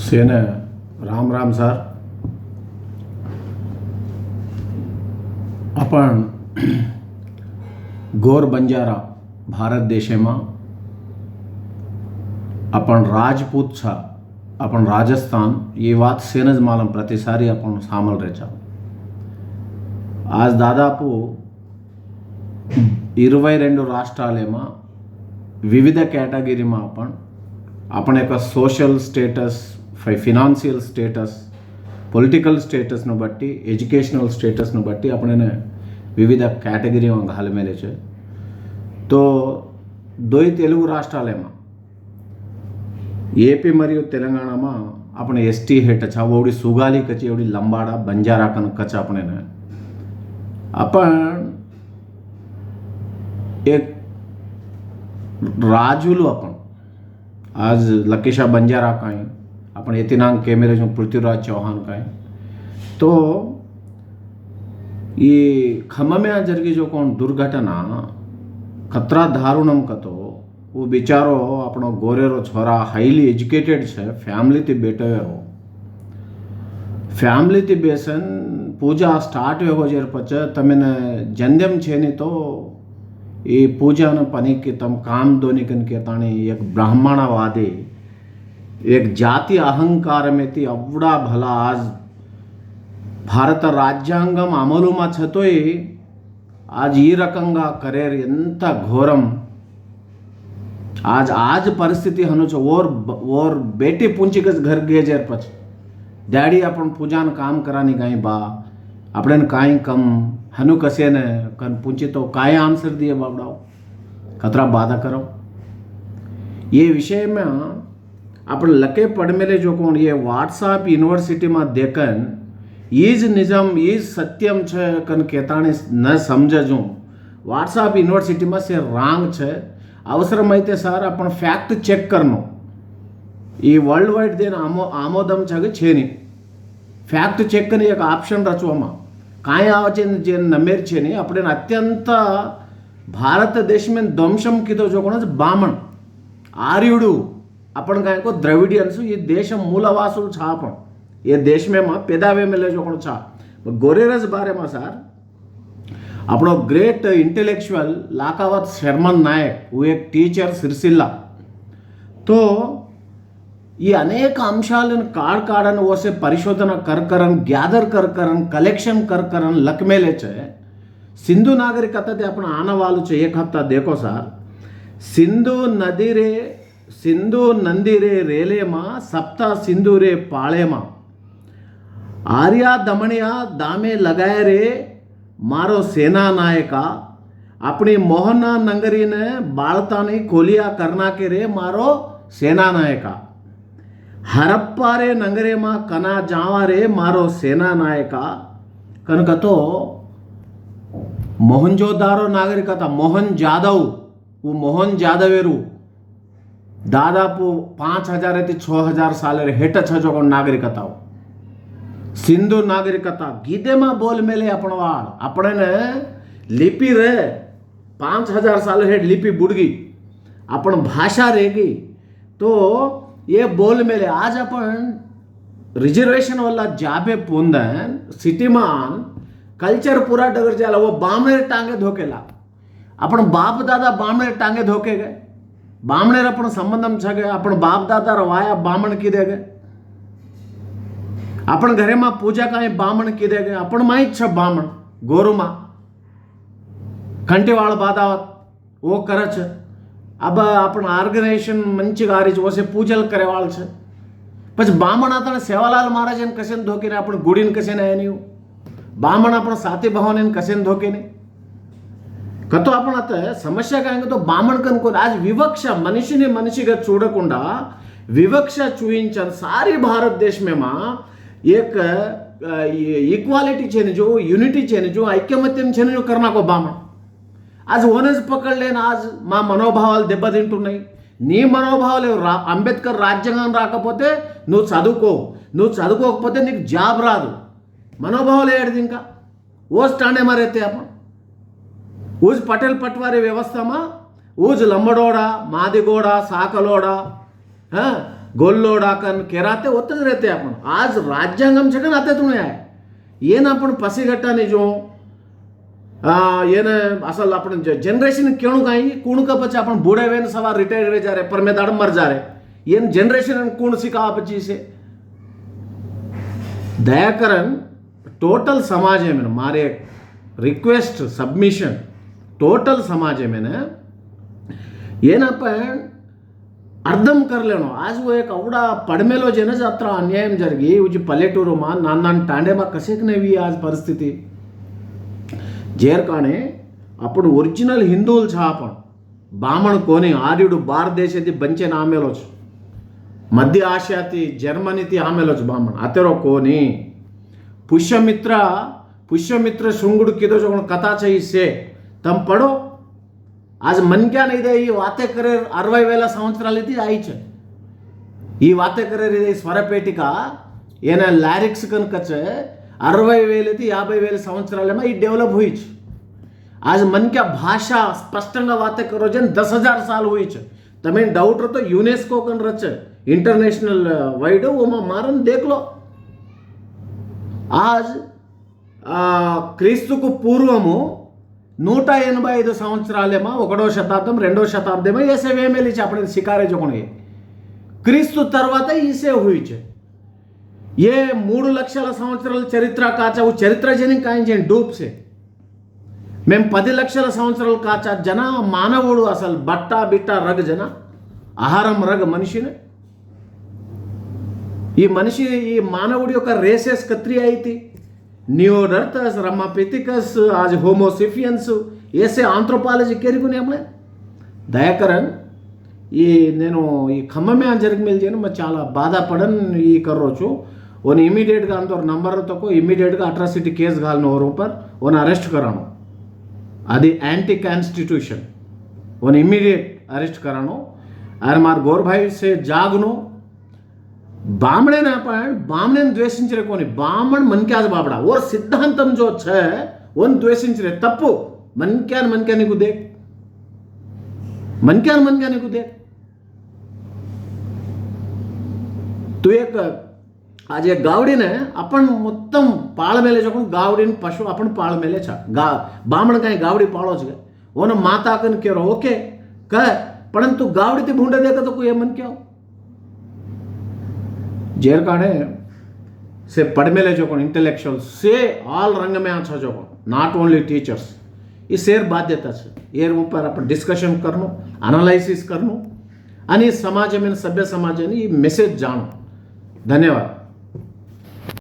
सेने राम राम सर. आपण गोर बंजारा भारत देशेમાં आपण राजपूत छा आपण राजस्थान ये बात सेनज मालम प्रतिसारी आपण सामल रेचा. आज దాదాపు 22 రాష్ట్రాలేమా వివిధ కేటగిరీమా आपण యొక్క social status financial status political స్టేటస్ను బట్టి ఎడ్యుకేషనల్ స్టేటస్ను బట్టి આપણે వివిధ కేటగిరీમાં ઘાલમેલે છે. તો દોય తెలుగు రాష్ట్రాలేమా ఏపీ మరియు తెలంగాణમાં આપણે એસટી હેઠ છે એવડી સુગાલી કચી એવડી લંબાડા બંજારા કન કચ આપણે अपन एक राजुलू आपण आज लकेशा बंजारा काय आपण येतिनांग केमेरे जो पृथ्वीराज चौहान काय तो ये खम्मे जरगी जो कौन दुर्घटना खतरा दारुणम कतो वो बिचारो अपनो गोरेरो छोरा हाईली एज्युकेटेड छे फैमिली थी बेटेरो फैमिली थी बेसन पूजा स्टार्ट हो जर पच तमेने जन्यम छे नहीं तो ये पूजा न पनी के तम काम दोनी कन के ताणी एक ब्राह्मणवादी एक जाति अहंकार में थी अवड़ा भला आज भारत राज्यांगम अमलुमा छतोय आज ఈ రకంగా करेर ఎంత ఘోరం आज आज परिस्थिति हनुच और बेटी पूंची के घर गे जर पच डैडी अपन पूजान काम करानी गाई बा આપણે કાંઈ કમ હનુ કશે ને કન પૂછી તો કાંઈ આન્સર दिए बाबड़ाओ खतरा बाधा करो ये विषय में अपन लके पड़मेले जो कौन ये व्हाट्सएप यूनिवर्सिटी में देखन ईज निजम ईज सत्यम छे कन केताणी न समझजू व्हाट्सएप यूनिवर्सिटी में से रांग छे अवसरमैते सर अपन फैक्ट चेक करनो ये वर्ल्ड वाइड देन आमोदम छे छेनी फैक्ट चेक करने एक ऑप्शन रचवामा काय आवे जे नमेर छे ने આપણે અત્યંત भारत देश में दंशम कीधो जो कोण बामण आर्युडू आपण काय को द्रविडियन्स ये देश मूलवासु छा पण ये देश में मा पेदावे मेले जो कोण छा गोरेरस बारे में सर આપણો ग्रेट इंटेलेक्चुअल लाकावत शर्मन नायक वो एक टीचर सिरसिल्ला तो ये अनेक अंशालन काड़न वो से परिशोधन करन ग्यादर करन कलेक्शन करन लकमेले छे सिंधु नागरिकता ते अपन आनवालू छे. एक हफ्ता देखो सर सिंधु नंदी रे रेले मा सप्ता सिंधु रे पाळे मा आर्या दमणिया दामे लगाए रे मारो सेना नायका अपनी मोहना नगरी ने बाळतानी कोलिया करना के रे मारो सेना नायका हरप्पा रे नगरे मा कना जावा रे मारो सेना नायका कनक तो मोहनजोदारो नागरिकता मोहन जादव वो मोहन जादवेरू दादापू 5000 થી 6000 साल हेठ छजो नागरिकता सिंधु नागरिकता गीते मा बोल मेले अपनवाड़ अपने ने लिपि रे 5000 साल हेठ लिपि बुड़गी अपन भाषा रहेगी तो ये बोल मेले आज अपन रिजर्वेशन वाला जाबे पोंदन सिटी मान कल्चर पूरा डगर जाला वो बामणेर टांगे धोकेला अपन बाप दादा बामणेर टांगे धोके गए बामणेर अपन संबंधम छगे अपन बाप दादा रवाया बामण कीधे गए अपन घरे में पूजा काई बामण कीधे गए अपन माई छ बामण गोरुमा कंटीवाळ बादावत वो करे छे अब अपन ऑर्गनाइजेशन मंच गारी वसे पूजल करेवाळ छे पछ बामण आता सेवालाल महाराज कसे धोके ने अपन गुड़ीन कसे ने नहीं बामण अपन साथी भवन कसे धोके ने कतो अपन आता समस्या काय तो बामण कन को आज विवक्षा मनुष्यने मनुष्यगा చూడకుండా विवक्षा చూయించन सारी भारत देश में मा एक इक्वालिटी छे ने जो यूनिटी छे ने जो ऐक्यमत्यम छे ने जो करना को बामण आज ओनच पकडले ना आज మా మనోభావాలు దెబ్బతింటున్నాయి నీ మనోభావాలు అంబేద్కర్ రాజ్యాంగం రాకపోతే నువ్వు చదువుకోకపోతే నీకు జాబ్ రాదు మనోభావాలు ఏడిది ఇంకా ఓ స్టాండే మరైతే आपण ऊज पटेल पटवारी व्यवस्था में ऊज लंबडोड़ा मादिगोड़ा साकलोड़ा हाँ गोल्लो डाकन केराते होतच रहते आपण. आज राज्यांगम छे का नाते तुम्ही आहे येन आपण पसीघट्टाने जो येन असल आपण जनरेशन केणु काई कूण का પછી आपण बूढ़े वेन सवार रिटायर वे जा रहे पर में दाड़ मर जा रहे येन जनरेशन कूण सिखा પછી से दयाकरन टोटल समाज है मैंने मारे रिक्वेस्ट सबमिशन टोटल समाज है मैंने ये ना पण అర్థం करलेनो आज वो एक अवडा पडमेलो जेने जात्रा अन्यायम जरगी उजी पलेटूरू मा नान टांडे मा कसेक नेवी आज परिस्थिती जेर काणे आपण ओरिजिनल हिंदूल छा आपण बामण कोणी आर्युडू ಭಾರತದೇಶದಿ ಬಂಚೆನ ಆಮೇಲೋಚ್ मध्य आशियाती जर्मनीती आमेलोच बामण आतेरो कोणी पुष्यमित्र शृंगुड किदो जो कथा से तम पढ़ो आज मन क्या नहीं दे ये वाते करे 60,000 संवत्सराल आई ये वाते करे स्वरपेटिका ఏనా లారిక్స్ కనుకच 60,000 50,000 సంవత్సరాలમાં ये डेवलप हुई आज मन क्या भाषा स्पष्टंगा वाते करो जन 10,000 साल हुई तमें डाउट रो तो यूनेस्को कन रच इंटरनेशनल वाइड वो मारन देख लो आज క్రీస్తుకు పూర్వము 185 సంవత్సరాలేమా 1వ శతాబ్దం 2వ శతాబ్దమే ऐसे वे में लीचे अपने शिकारे जो कोणी క్రీస్తు తర్వాత ఈసే हुईचे ये 3 లక్షల సంవత్సరాల చరిత్ర కాచా वो చరిత్ర జని కాయించే డూప్ से మేము 10 లక్షల సంవత్సరాలు కాచా జన మానవుడు అసలు బట్ట బిట్ట రగ జన ఆహారం రగ మనిషిని ఈ మనిషి ఈ మానవుడి యొక్క రేసెస్ కత్రి అయితే नियोडर्टस रमापिथिकस आज होमोसिफियंस ऐसे आंथ्रोपालजी केरिकुने हमने दयाकरन ये నేను ఈ ఖమ్మమే జరిగి మిల్జేను మ చాలా బాధపడన్ ఈ కర్రోచు ओन इमीडिएट గా अंदर नंबर तको इमीडिएट గా अट्रॉसिटी केस घालनो और ऊपर ओन अरेस्ट करानो అది एंटी कॉन्स्टिट्यूशन ओन इमीडिएट अरेस्ट करानो और मार गौर भाई से जागनो बामणे ना पण बामणे द्वेषिंचरे कोनी बामण मनक्याज बाबड़ा और सिद्धांतम जो छे ओन द्वेषिंचरे तप्पु मनक्यान निकु देख मनक्यान निकु देख तू एक आज एक गावडीने आपण मोत्तम पाळ मेले जो गावडीन पशु आपण पाळ मेले छा बामण काही गावडी पाळो छे ओन माता कन केरो ओके कह परंतु गावडी ते भूंडे देख तो कोई मन क्या जेर काढ़े से पढ़मेले जो इंटेलेक्चुअल से ऑल रंग में अच्छा जो नॉट ओनली टीचर्स ये शेर बाध्यता है ये ऊपर अपन डिस्कशन करनो एनालिसिस करनो आणि समाज में सभ्य समाज ये मेसेज जानो. धन्यवाद.